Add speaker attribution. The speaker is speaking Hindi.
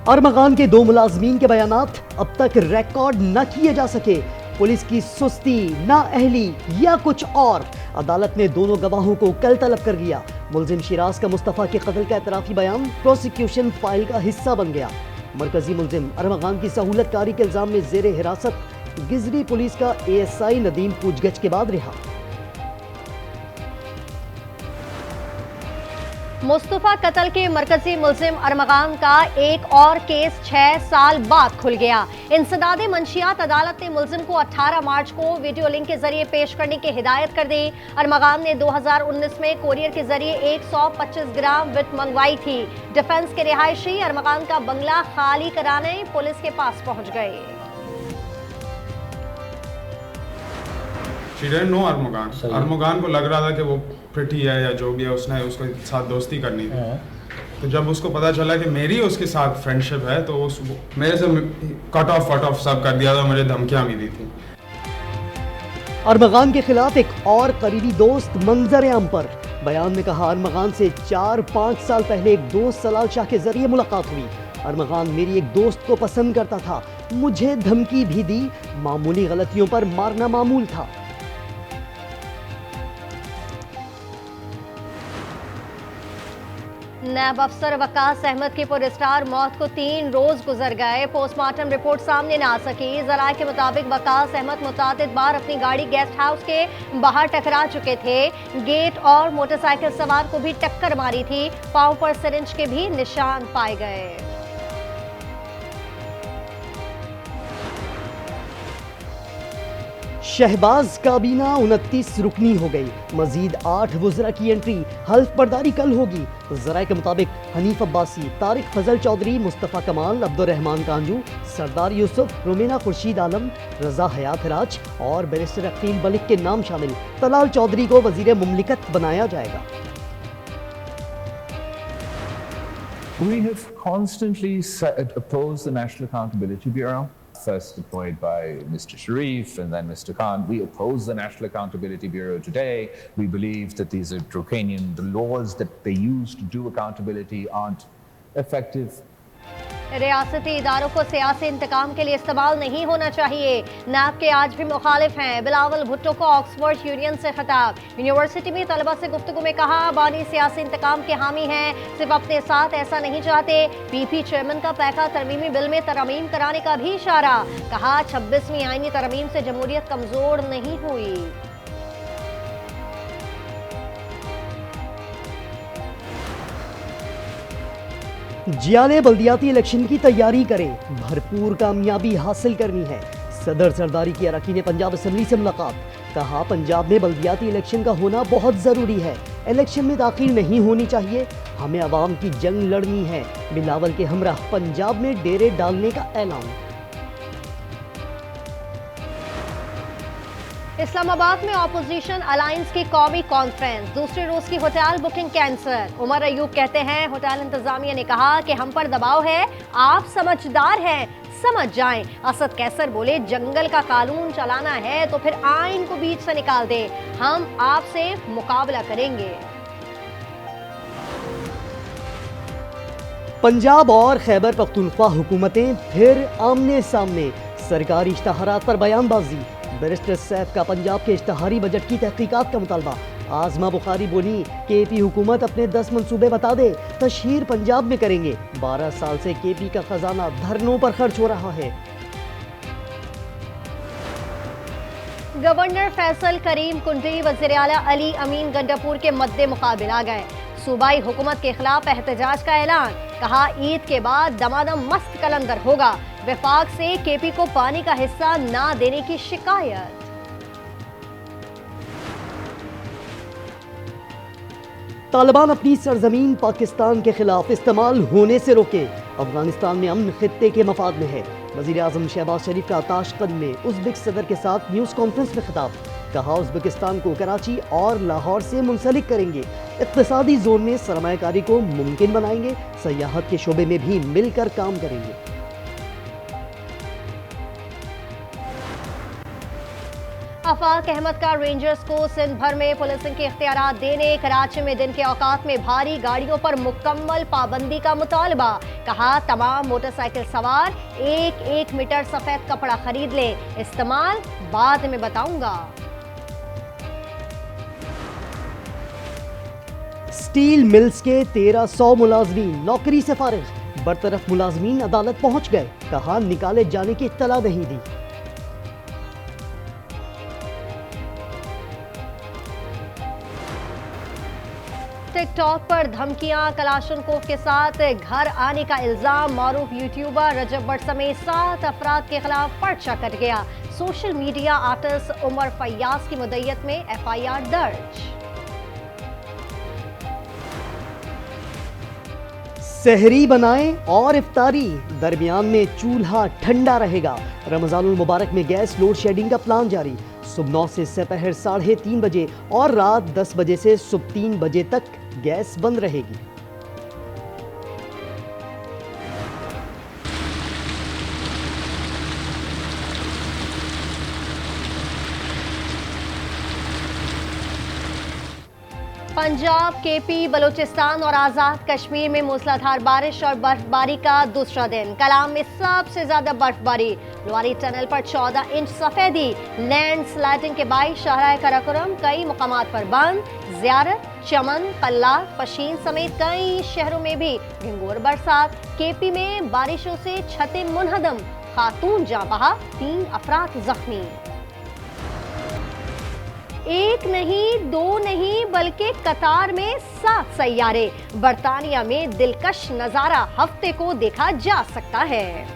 Speaker 1: अरमगान के 2 मुलाजमीन के बयानात अब तक रिकॉर्ड न किए जा सके। पुलिस की सुस्ती, नाअहली या कुछ और। अदालत ने दोनों गवाहों को कल तलब कर लिया। मुलजिम शिराज का मुस्तफ़ा के कत्ल का एतराफ़ी बयान प्रोसिक्यूशन फाइल का हिस्सा बन गया। मरकजी मुलजिम अरमगान की सहूलतकारी के इल्जाम में जेर हिरासत गिजरी पुलिस का ASI नदीम पूछगछ के बाद रिहा।
Speaker 2: मुस्तफा कत्ल के मरकजी मुलजिम अरमगान का एक और केस 6 साल बाद खुल गया। इंसदादे मंशियात अदालत ने मुलजिम को 18 मार्च को वीडियो लिंक के जरिए पेश करने की हिदायत कर दी। अरमगान ने 2019 में कोरियर के जरिए 125 ग्राम विट मंगवाई थी। डिफेंस के रिहायशी अरमगान का बंगला खाली कराने पुलिस के पास पहुंच गए।
Speaker 3: She didn't know अरमगान को लग रहा था कि वो प्रिटी है या जो भी है, उसने उसके साथ दोस्ती करनी थी। तो जब उसको पता चला कि मेरी उसके साथ फ्रेंडशिप है तो मेरे से कट ऑफ सब कर दिया था, मुझे धमकियां भी दी थी।
Speaker 1: अरमगान के खिलाफ एक और करीबी दोस्त मंजर आम पर। बयान में कहा, अरमगान से 4-5 साल पहले एक दोस्त सलाल शाह के जरिए मुलाकात हुई। अरमगान मेरी एक दोस्त को पसंद करता था, मुझे धमकी भी दी। मामूली गलतियों पर मारना मामूल था।
Speaker 2: नैब अफसर वकास अहमद की पुरस्कार मौत को 3 रोज गुजर गए। पोस्टमार्टम रिपोर्ट सामने ना आ सकी। जराये के मुताबिक वकास अहमद मुतादिद बार अपनी गाड़ी गेस्ट हाउस के बाहर टकरा चुके थे। गेट और मोटरसाइकिल सवार को भी टक्कर मारी थी। पांव पर सिरिंज के भी निशान पाए गए।
Speaker 1: शहबाज काबीना 29 रुकनी हो गई। मजीद 8 वुज़रा की एंट्री। हल्फ बर्दारी कल होगी। ज़राए के मुताबिक हनीफ अब्बासी, तारिक फजल चौधरी, मुस्तफ़ा कमाल, अब्दुर्रहमान कांजू, सरदार यूसुफ, रुमीना खुर्शीद आलम, रजा हयात राज और बैरिस्टर अकील मलिक के नाम शामिल। तलाल चौधरी को वज़ीर मुमलिकत बनाया जाएगा।
Speaker 4: We have constantly opposed the National Accountability Bureau, first deployed by Mr. Sharif and then Mr. Khan. We oppose the National Accountability Bureau today. We believe that these are draconian. The laws that they use to do accountability aren't effective.
Speaker 2: रियासती इदारों को सियासी इंतकाम के लिए इस्तेमाल नहीं होना चाहिए। नैब के आज भी मुखालिफ हैं। बिलावल भुट्टो को ऑक्सफोर्ड यूनियन से खिताब। यूनिवर्सिटी में तलबा से गुफ्तगू में कहा, बानी सियासी इंतकाम के हामी हैं, सिर्फ अपने साथ ऐसा नहीं चाहते। PP चेयरमैन का पैका तरमीमी बिल में तरमीम कराने का भी इशारा। कहा, 26वीं आईनी तरमीम से जमहूरियत कमजोर नहीं हुई।
Speaker 1: जियाले बल्दियाती इलेक्शन की तैयारी करें, भरपूर कामयाबी हासिल करनी है। सदर सरदारी की अरकान पंजाब असम्बली से मुलाकात। कहा, पंजाब में बल्दियाती इलेक्शन का होना बहुत ज़रूरी है। इलेक्शन में दाखिल नहीं होनी चाहिए। हमें अवाम की जंग लड़नी है। बिलावल के हमराह पंजाब में डेरे डालने का ऐलान।
Speaker 2: इस्लामाबाद में ऑपोजिशन अलायंस की कौमी कॉन्फ्रेंस। दूसरे रोज की hotel booking cancel. Umar Ayub कहते हैं, होटल इंतजामिया ने कहा कि हम पर दबाव है, आप समझदार हैं, समझ जाएं। असद कैसर बोले, जंगल का कानून चलाना है तो फिर आइन को बीच से निकाल दे, हम आपसे मुकाबला करेंगे।
Speaker 1: पंजाब और खैबर पख्तूनख्वा हुकूमतें फिर आमने सामने। सरकारी इश्तहारात पर बयानबाजी। बैरिस्टर सैफ का पंजाब के इश्तहारी बजट की तहकीकात का मुतालबा। आजमा बुखारी बोली, KP हुकूमत अपने 10 मंसूबे बता दे, तशहीर पंजाब में करेंगे। 12 साल से KP का खजाना धरनों पर खर्च हो रहा है।
Speaker 2: गवर्नर फैसल करीम कुंडी वज़ीर आला अली अमीन गंडापुर के मद्दे मुकाबिल आ गए। सूबाई हुकूमत के खिलाफ एहतजाज का ऐलान। कहा, ईद के बाद दमादम मस्त कलंदर होगा। वफाक से KP को पानी का हिस्सा ना देने की शिकायत।
Speaker 1: तालिबान अपनी सरजमीन पाकिस्तान के खिलाफ इस्तेमाल होने से रोके। अफगानिस्तान में अमन खित्ते के मफाद में है। वज़ीर आज़म शहबाज शरीफ का ताशकंद में उज़्बेक सदर के साथ न्यूज़ कॉन्फ्रेंस में खिताब। कहा, उज़्बेकिस्तान को कराची और लाहौर से मुंसलिक करेंगे। इक़्तिसादी जोन में सरमायाकारी को मुमकिन बनाएंगे। सयाहत के शोबे में भी मिलकर काम करेंगे।
Speaker 2: आफाक अहमद का रेंजर्स को सिंध भर में पुलिसिंग के इख्तियारात देने, कराची में दिन के औकात में भारी गाड़ियों पर मुकम्मल पाबंदी का मुतालबा। कहा तमाम मोटरसाइकिल सवार 1-1 मीटर सफेद कपड़ा खरीद लें, इस्तेमाल बाद में बताऊंगा।
Speaker 1: स्टील मिल्स के 1300 मुलाजमीन नौकरी से फारिग। बरतरफ मुलाजमीन अदालत पहुंच गए, कहा निकाले जाने की इत्तला नहीं दी।
Speaker 2: टिकटॉक पर धमकियां, कलाशनकोव के साथ घर आने का इल्जाम। मारूफ यूट्यूबर रजब भट्ट समेत 7 अफराद के खिलाफ पर्चा कट गया। Social media artist Umar Faiyaz की मुद्दत में FIR दर्ज।
Speaker 1: सहरी बनाएं और इफ्तारी, दरमियान में चूल्हा ठंडा रहेगा। रमजानुल मुबारक में गैस लोड शेडिंग का प्लान जारी। सुबह 9 से दोपहर 3:30 बजे और रात 10 बजे से सुबह 3 बजे तक गैस बंद रहेगी।
Speaker 2: पंजाब, KP, बलूचिस्तान और आजाद कश्मीर में मूसलाधार बारिश और बर्फबारी का दूसरा दिन। कलाम में सबसे ज्यादा बर्फबारी। लुआरी टनल पर 14 इंच सफेदी। लैंड स्लाइडिंग के बाईस शाहराह कराकोरम कई मुकामात पर बंद। ज़ियारत, चमन, पल्लाक, पशीन समेत कई शहरों में भी घंघोर बरसात। KP में बारिशों से छतें मुनहदम, खातून जाँ बहा, 3 अफराद जख्मी। एक नहीं, 2 नहीं, बल्कि कतार में 7 सैयारे। बरतानिया में दिलकश नजारा हफ्ते को देखा जा सकता है।